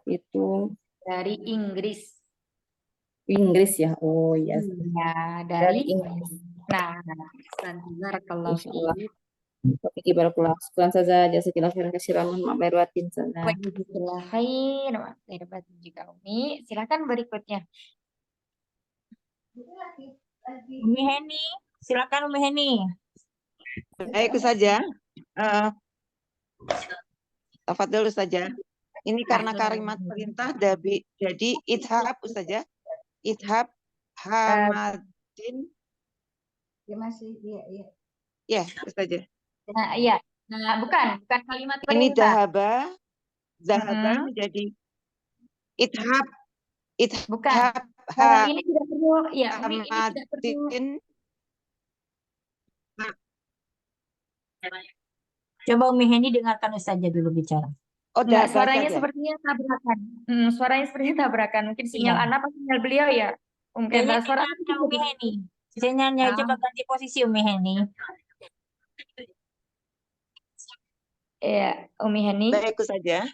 Itu dari Inggris. Inggris ya. Oh iya. Ya, dari Inggris. Nah, barakallahu fiik. Oke, barakallahu. Sekian saja jazakallahu khairan katsiran. Ma'bairatin sana. Jazakallahu khairan juga Umi. Silakan berikutnya. Umi Heni, silakan Umi Heni. Baik saja. Tafadhol saja. Ini karena kalimat perintah jadi idhab saja. Idhab Hamadin. Ya masih, iya. Ya, saja. Nah, iya. Nah, bukan kalimat perintah. Ini dahaba menjadi idhab. Bukan. Ini tidak perlu, ya, Umi, ini tidak perlu. Coba Umi Heni dengarkan Ustazah dulu bicara. Enggak, suaranya sepertinya tabrakan. Suaranya sepertinya tabrakan. Mungkin sinyal anak apa sinyal beliau ya? Mungkin suara Umi Heni. Sinyalnya coba ganti posisi Umi Heni. Ya, Umi Heni. Baik saja.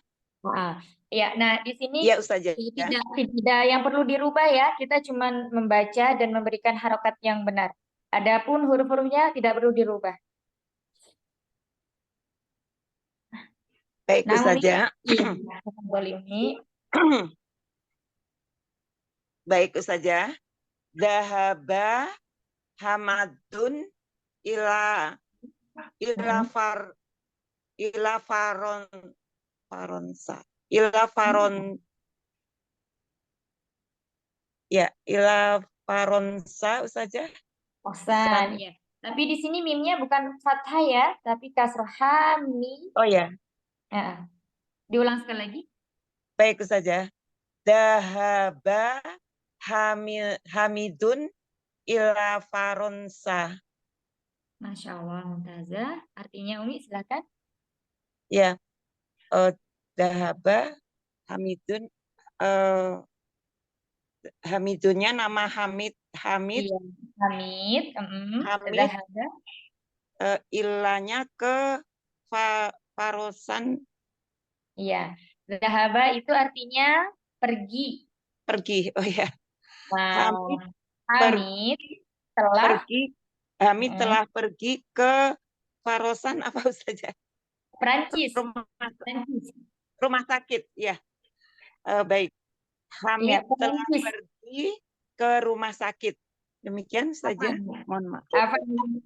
Ya, nah di sini ya, Ustazah. Tidak yang perlu dirubah ya. Kita cuma membaca dan memberikan harokat yang benar. Adapun huruf-hurufnya tidak perlu dirubah. Baik saja. Baik saja. Dahaba Hamadun ila faronsa. Ila faronsa saja. Osan, ya. Tapi di sini mimnya bukan fathah ya, tapi kasroh hami. Oh ya. Diulang sekali lagi. Baik saja. Dahaba Hamidun ila faronsa. Masya Allah, Mumtazah. Artinya Umi, silakan. Ya. Dahaba Hamidun. Hamidunnya nama Hamid. Iya, Hamid. Hamid. Ilanya ke farosan. Iya. Dahaba itu artinya pergi. Pergi. Oh ya. Wow. Hamid telah pergi ke farosan apa saja? Perancis. Rumah sakit, ya. Baik. Hamid telah pergi ke rumah sakit. Demikian saja. Mohon maaf.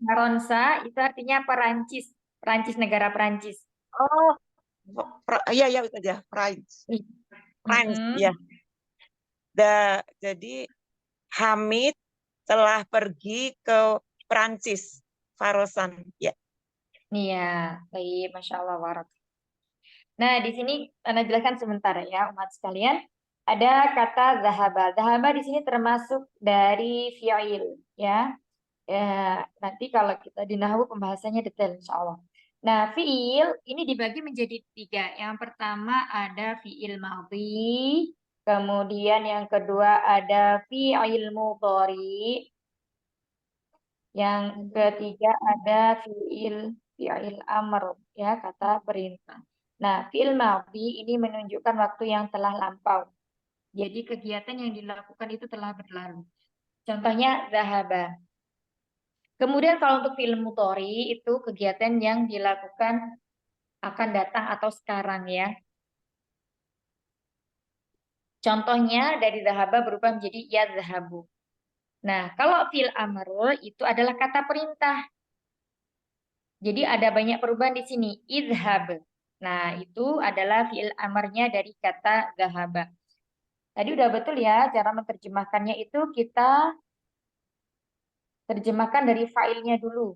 Faronsa itu artinya Perancis. Perancis, negara Perancis. Oh, iya saja. Perancis. Ya. Jadi Hamid telah pergi ke Perancis. Farosan, ya. Iya, baik, Masya Allah, warak. Nah, di sini Anda jelaskan sebentar ya, umat sekalian. Ada kata zahaba. Zahaba di sini termasuk dari fi'il, ya. Nanti kalau kita di nahwu pembahasannya detail, insya Allah. Nah, fi'il ini dibagi menjadi 3. Yang pertama ada fi'il madhi, Kemudian yang kedua ada fi'il mudhari. Yang ketiga ada fi'il amr, ya, kata perintah. Nah, fi'il madhi ini menunjukkan waktu yang telah lampau. Jadi kegiatan yang dilakukan itu telah berlalu. Contohnya zahaba. Kemudian kalau untuk fi'il mudhari itu kegiatan yang dilakukan akan datang atau sekarang, ya. Contohnya dari zahaba berubah menjadi yadhhabu. Nah, kalau fi'il amr itu adalah kata perintah. Jadi ada banyak perubahan di sini. Idhab. Nah, itu adalah fi'il amarnya dari kata zahaba. Tadi udah betul ya, cara menerjemahkannya itu kita terjemahkan dari fa'ilnya dulu.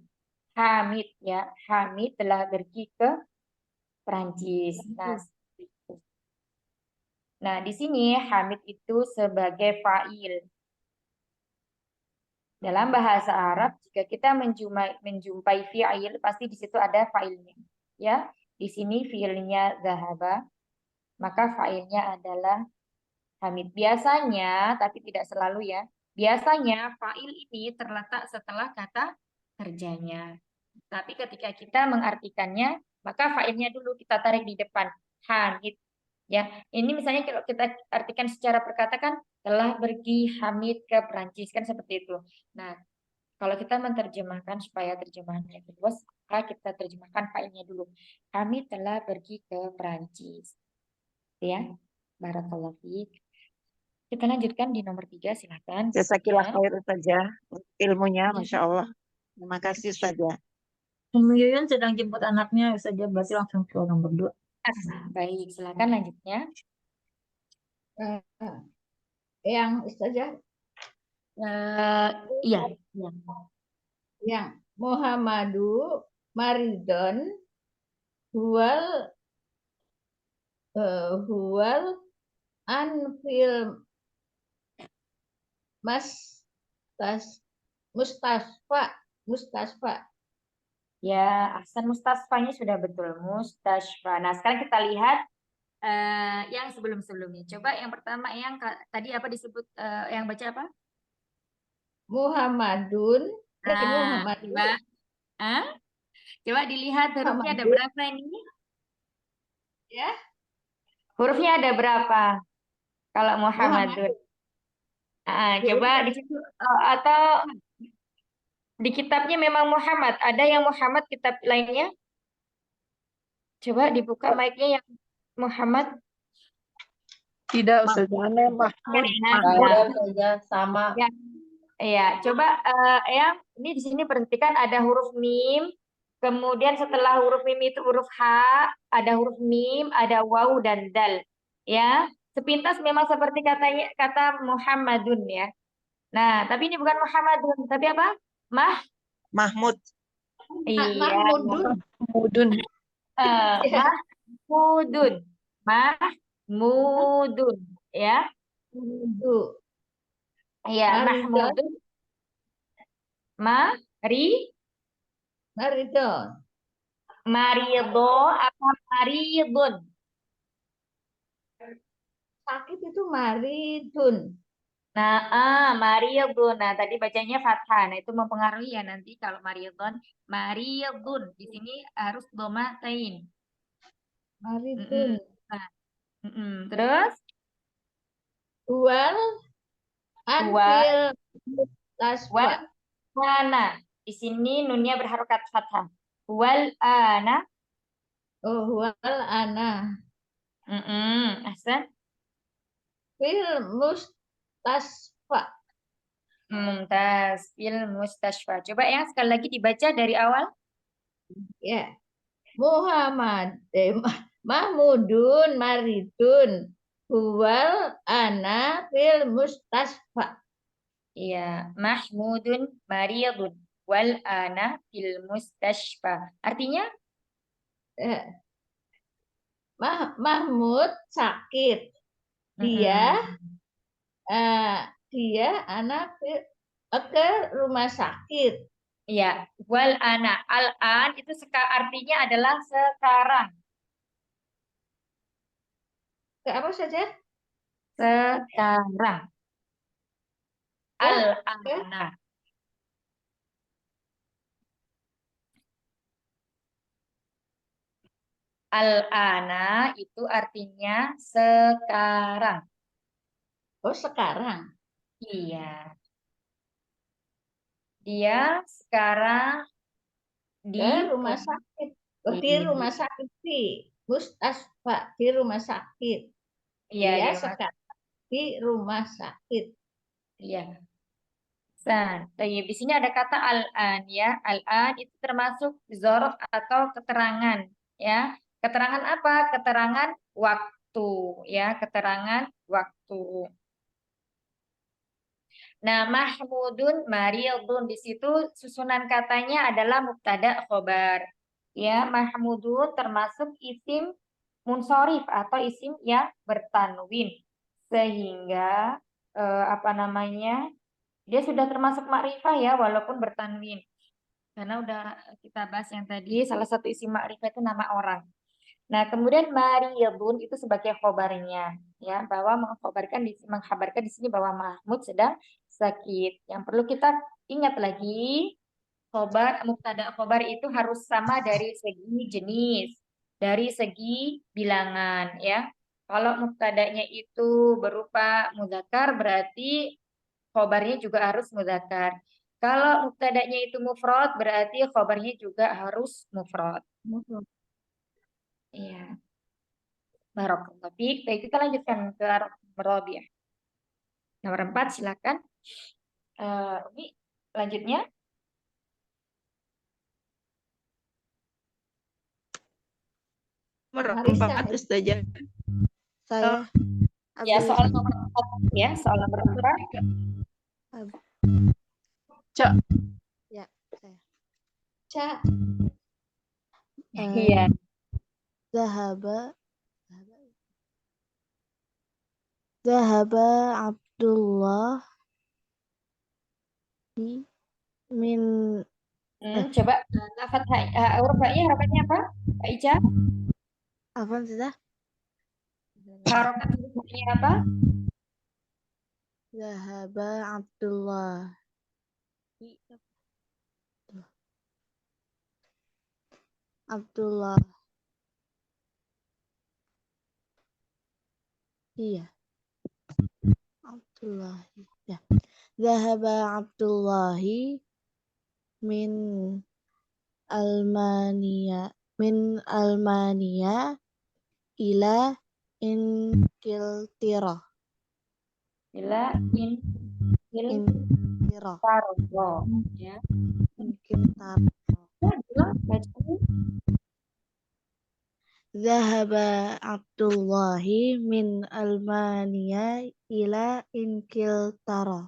Hamid, ya. Hamid telah pergi ke Perancis. Nah, di sini Hamid itu sebagai fa'il. Dalam bahasa Arab, jika kita menjumpai fi'il, pasti di situ ada fa'ilnya. Ya, di sini fi'ilnya zahaba, maka fa'ilnya adalah Hamid. Biasanya, tapi tidak selalu ya, biasanya fa'il ini terletak setelah kata kerjanya. Tapi ketika kita mengartikannya, maka fa'ilnya dulu kita tarik di depan. Hamid. Ya, ini misalnya kalau kita artikan secara perkata kan telah pergi Hamid ke Perancis, kan seperti itu. Nah, kalau kita menerjemahkan supaya terjemahannya luas, maka kita terjemahkan fa'ilnya dulu. Hamid telah pergi ke Perancis. Ya, barakallahu fiik. Kita lanjutkan di nomor 3, silakan. Jazakillah Ya. khair saja ilmunya, Masya Allah. Terima kasih saja. Yuyun sedang jemput anaknya, saja berarti langsung ke nomor 2. Baik, silakan lanjutnya. Yang Ustazah, Iya. yang Muhammadu maridon huwal anfil mustasfa. Ya, ahsan, mustasfanya sudah betul, mustasfa. Nah, sekarang kita lihat yang sebelum-sebelumnya. Coba yang pertama, yang tadi apa disebut, yang baca apa? Muhammadun. Coba, coba dilihat hurufnya ada berapa ini? Ya. Hurufnya ada berapa? Kalau Muhammadun. Coba di situ atau di kitabnya memang Muhammad. Ada yang Muhammad kitab lainnya? Coba dibuka mic-nya yang Muhammad. Tidak, Ustazah. Ada saja sama. Ya. Iya, coba yang ini di sini perhatikan ada huruf mim, kemudian setelah huruf mim itu huruf H, ada huruf mim, ada waw dan dal. Ya, sepintas memang seperti kata Muhammadun ya. Nah, tapi ini bukan Muhammadun, tapi apa? Mahmud. Iya. Mahmudun. Mahmudun. Mahmudun, ya. Iya, Mahmudun. Marido apa maridun? Sakit itu maridun. Nah, maridun. Nah, tadi bacanya fathah. Nah, itu mempengaruhi ya nanti kalau maridun. Maridun. Di sini harus domatain. Maridun. Terus? Wal anfil mustasfa. Ana. Di sini nunnya berharokat fathah. Wal ana. Oh, wal ana. Ahsan. Fil mustasfa. Mumtaz. Fil mustasfa. Coba yang sekali lagi dibaca dari awal. Ya. Mahmudun maridun. Huwal ana fil mustasfa. Iya, Mahmudun maridun wal ana fil mustasfa. Artinya? Mahmud sakit. Dia anak ke rumah sakit. Iya, wal ana. Al-an itu artinya adalah sekarang. Ke apa saja? sekarang. Al-ana. Al-ana itu artinya sekarang. Oh, sekarang. Iya. Dia sekarang di rumah sakit. Oh, di rumah sakit sih. Mustasfa, di rumah sakit. Iya, Dia di rumah sekarang di rumah sakit. Iya. Di sini ada kata al-an ya. Al-an itu termasuk zorof atau keterangan ya. Keterangan apa? Keterangan waktu ya, keterangan waktu. Nah, Mahmudun Mariadun di situ susunan katanya adalah mubtada khobar. Ya, Mahmudun termasuk isim munsorif atau isim yang bertanwin. Sehingga apa namanya? Dia sudah termasuk makrifah ya walaupun bertanwin. Karena udah kita bahas yang tadi salah satu isim makrifah itu nama orang. Nah, kemudian Mariadun itu sebagai khobarnya ya, bahwa mengkhabarkan di sini bahwa Mahmud sedang sakit. Yang perlu kita ingat lagi, khobar mubtada khobar itu harus sama dari segi jenis, dari segi bilangan ya. Kalau mubtadanya itu berupa mudzakkar berarti khobarnya juga harus mudzakkar. Kalau mubtadanya itu mufrad berarti khobarnya juga harus mufrad. Iya. Barakallahu fiik. Baik, kita lanjutkan ke Rabi'ah. Nomor 4, silakan. Umi, lanjutnya. Nomor 4, Ustazah. Saya. Ya, soal nomor 4 ya, soal nomor 4. Cak. Ya, saya. Cak. Iya. Zahaba Abdullah min Coba lafaz hurufnya harokatnya apa? Kak Ica? apa sudah? Harokat hurufnya apa? Zahaba Abdullah. Abdullah. Iya. Abdullah. Ya. Zahaba Abdullahi min Almania ila Ingiltera. Ila Ingiltera. Ya. Ingiltera. Zahaba Abdullahi min Almania ila Ingiltera.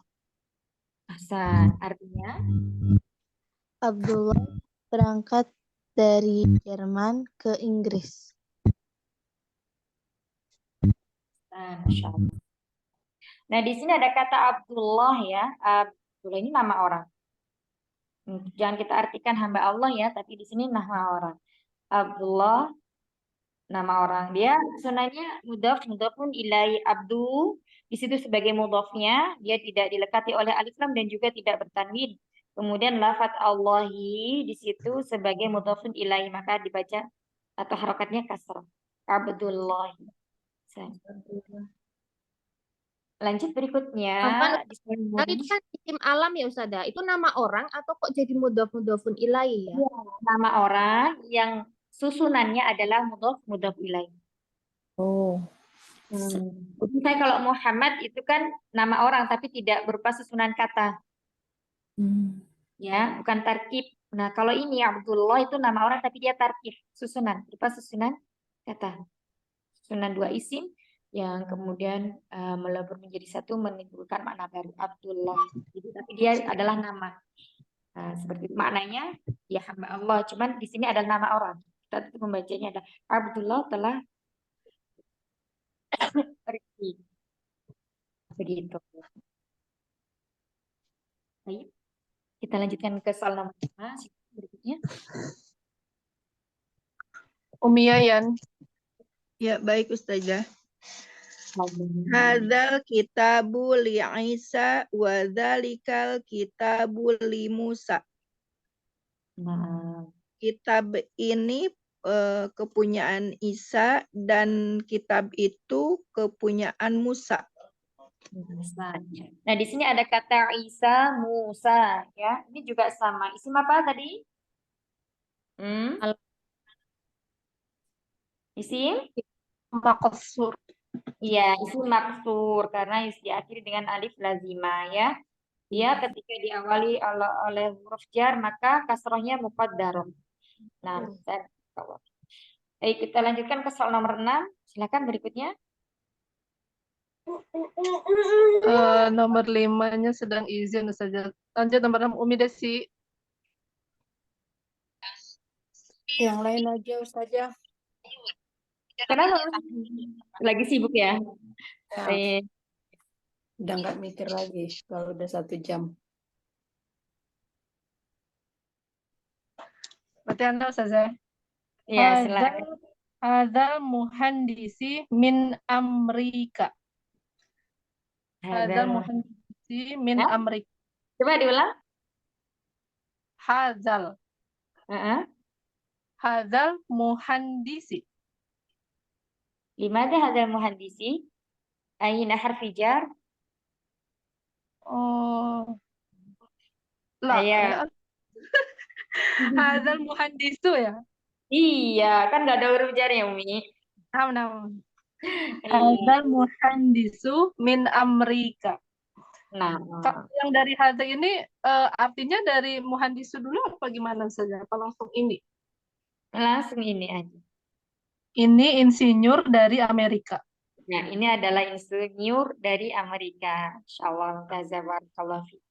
Hasan, artinya Abdullah berangkat dari Jerman ke Inggris. Masya Allah. Nah, di sini ada kata Abdullah ya. Abdullah ini nama orang. Jangan kita artikan hamba Allah ya, tapi di sini nama orang. Abdullah nama orang. Dia sunanya mudhafun ilai abdu. Di situ sebagai mudhafnya, dia tidak dilekati oleh alif lam dan juga tidak bertanwin. Kemudian lafaz Allahi di situ sebagai mudhafun ilai, maka dibaca atau harokatnya kasrah. Abdullah. Lanjut berikutnya. Kan itu kan isim alam ya Ustazah. Itu nama orang atau kok jadi mudhafun ilaihi ya? Nama orang yang susunannya adalah mudhaf ilaih. Oh. Misalnya kalau Muhammad itu kan nama orang tapi tidak berupa susunan kata. Ya, bukan tarkib. Nah, kalau ini Abdullah itu nama orang tapi dia tarkib, susunan, berupa susunan kata. Susunan dua isim yang kemudian melebur menjadi satu menimbulkan makna baru Abdullah. Jadi, tapi dia adalah nama. Nah, seperti itu maknanya ya hamba Allah. Cuman di sini adalah nama orang. Kita membacanya ada Abdullah telah pergi. Begitu. Baik. Kita lanjutkan ke soal nomor 5 berikutnya. Umi Yayan. Ya, baik Ustazah. Hadzal kitabu li Isa wa dzalikal kitabu li Musa. Nah, Kitab ini kepunyaan Isa dan kitab itu kepunyaan Musa. Musa. Nah, di sini ada kata Isa, Musa, ya. Ini juga sama. Isim apa tadi? Isim? Maqsur. Iya, isim maksur karena diakhiri dengan alif lazimah, ya. Dia ketika diawali oleh huruf jar maka kasrohnya muqaddarah. Nah, baik, kita lanjutkan ke soal nomor 6. Silakan berikutnya. Nomor 5-nya sedang izin saja. Lanjut nomor 6 Umi Desi. Yang lain aja Ustazah. Kenapa? Lagi sibuk ya? Ya, udah nggak mikir lagi kalau udah 1 jam. Berarti Anda Ustazah. Iya, silakan. Hadzal muhandisi min Amerika. Hadzal muhandisi min Amerika. Coba diulang. Hadzal. Hadzal muhandisi. Limada hadzal muhandisi? Aina harfi jar? Oh. Lah, ya. Hadzal muhandisu ya? Iya, kan nggak ada huruf jarnya, Umi. Naam. Hadzal muhandisu min Amerika. Nah, yang dari hadzal ini artinya dari muhandisu dulu apa gimana saja? Apa langsung ini? Langsung ini aja. Ini insinyur dari Amerika. Nah, ini adalah insinyur dari Amerika. Insyaallah, barakallahu fiik.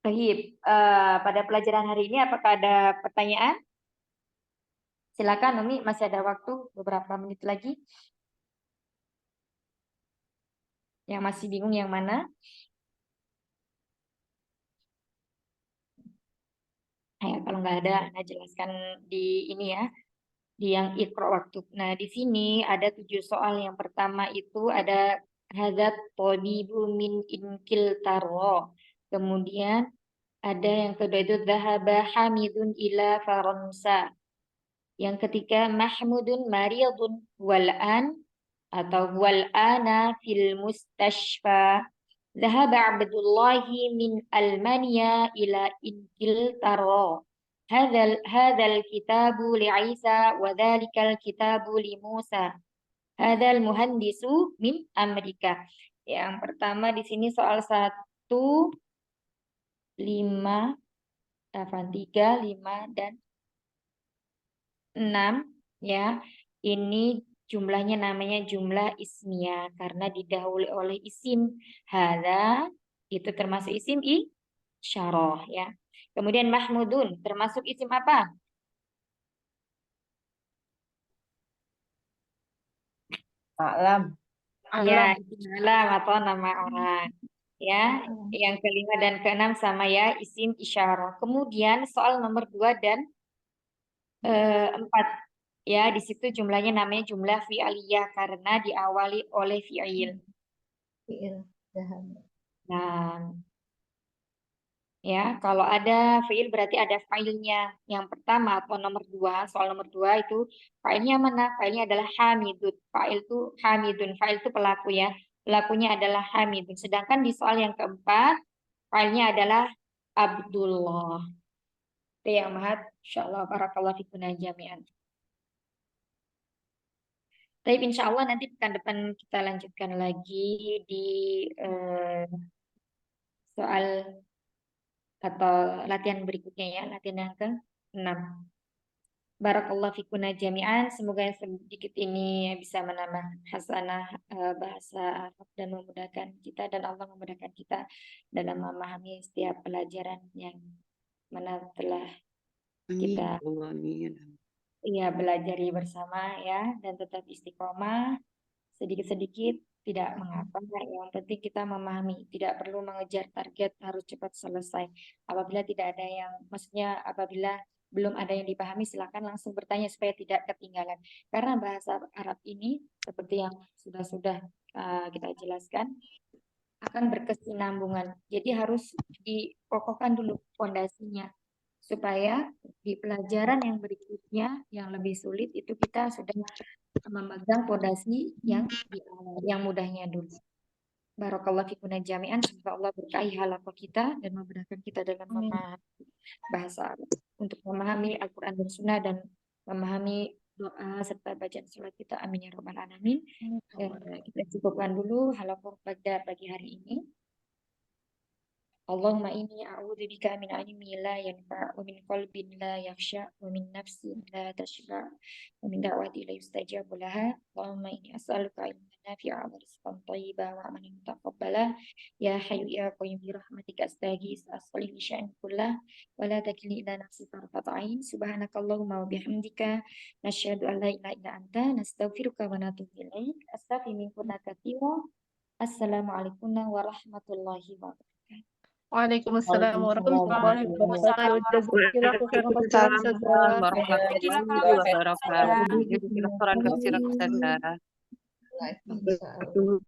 Baik, pada pelajaran hari ini apakah ada pertanyaan? Silakan, Umi, masih ada waktu beberapa menit lagi. Yang masih bingung yang mana? Kalau nggak ada, Anda jelaskan di ini ya, di yang Iqra waktu. Nah, di sini ada 7 soal. Yang pertama itu ada hadzat tabibu min inkil taro. Kemudian ada yang kedua itu dhahaba Hamidun ila Faransa. Yang ketiga Mahmudun maridun wal'an atau wal'ana fil mustashfa. Dhahaba Abdullahi min Almania ila Ingiltara. Hadzal kitabu li Isa wa dzalikal kitabu li Musa. Hadzal muhandisu min Amerika. Yang pertama di sini soal 1, 5, 3, 5, dan 6 ya. Ini jumlahnya namanya jumlah ismiyah karena didahului oleh isim. Hadza itu termasuk isim isyarah ya. Kemudian Mahmudun termasuk isim apa? Alam. Ya, alam atau nama orang. Ya, yang kelima dan keenam sama ya, isim isyarah. Kemudian soal nomor 2 dan 4. Ya, di situ jumlahnya namanya jumlah fi'aliyah karena diawali oleh fi'il. Nah, ya, kalau ada fi'il berarti ada fa'ilnya. Yang pertama atau nomor 2, soal nomor 2 itu fa'ilnya mana? Fa'ilnya adalah hamidun. Fa'il itu hamidun. Fa'il itu pelaku ya. Pelakunya adalah hamidun. Sedangkan di soal yang keempat, fa'ilnya adalah Abdullah. Itu yang mahat. Insyaallah barakallahu fikum jami'an. Tapi insya Allah nanti pekan depan kita lanjutkan lagi di soal atau latihan berikutnya ya, latihan yang ke-6. Barakallahu fikuna jami'an. Semoga sedikit ini bisa menambah hasanah bahasa Arab dan memudahkan kita dan Allah memudahkan kita dalam memahami setiap pelajaran yang mana telah kita belajari bersama ya, dan tetap istiqomah. Sedikit-sedikit tidak mengapa, yang penting kita memahami, tidak perlu mengejar target harus cepat selesai. Apabila tidak ada yang, maksudnya apabila belum ada yang dipahami, silakan langsung bertanya supaya tidak ketinggalan. Karena bahasa Arab ini seperti yang sudah kita jelaskan akan berkesinambungan. Jadi harus dipokokkan dulu fondasinya supaya di pelajaran yang berikutnya yang lebih sulit itu kita sudah memegang fondasi yang mudahnya dulu. Barakallahu fikuna jami'an. Semoga Allah berkahi halaqah kita dan memudahkan kita dalam memahami bahasa Arab, untuk memahami Al-Quran dan Sunnah dan memahami doa serta bacaan surat kita. Amin ya rabbal alamin. Kita cukupkan dulu halaqah pada pagi hari ini. Allahumma inni a'udzubika min ilmin la yanfa' wa min qalbin la yakhsha wa min nafsin la tashba' wa min da'wati la yustajabu laha. Allahumma inni as'aluka ilman nafi'a wa rizqan thayyiban wa amalan mutaqabbala. Ya hayyu ya qayyum bi rahmatika astaghits aslih li sya'ni kullah wa la takilni ila nafsi tarfat 'ain. Subhanakallahumma wa bihamdika nasyhadu an la ilaha illa anta nastaghfiruka wa natubu ilaik. Astaghfiruka katsiran. Assalamualaikum warahmatullahi wabarakatuh. Waalaikumsalam warahmatullahi wabarakatuh. Jazakallahu khairan khairan, Ustazah. Warahmatullahi wabarakatuh. Jadi restoran kasiran Ustazah. Waalaikumsalam.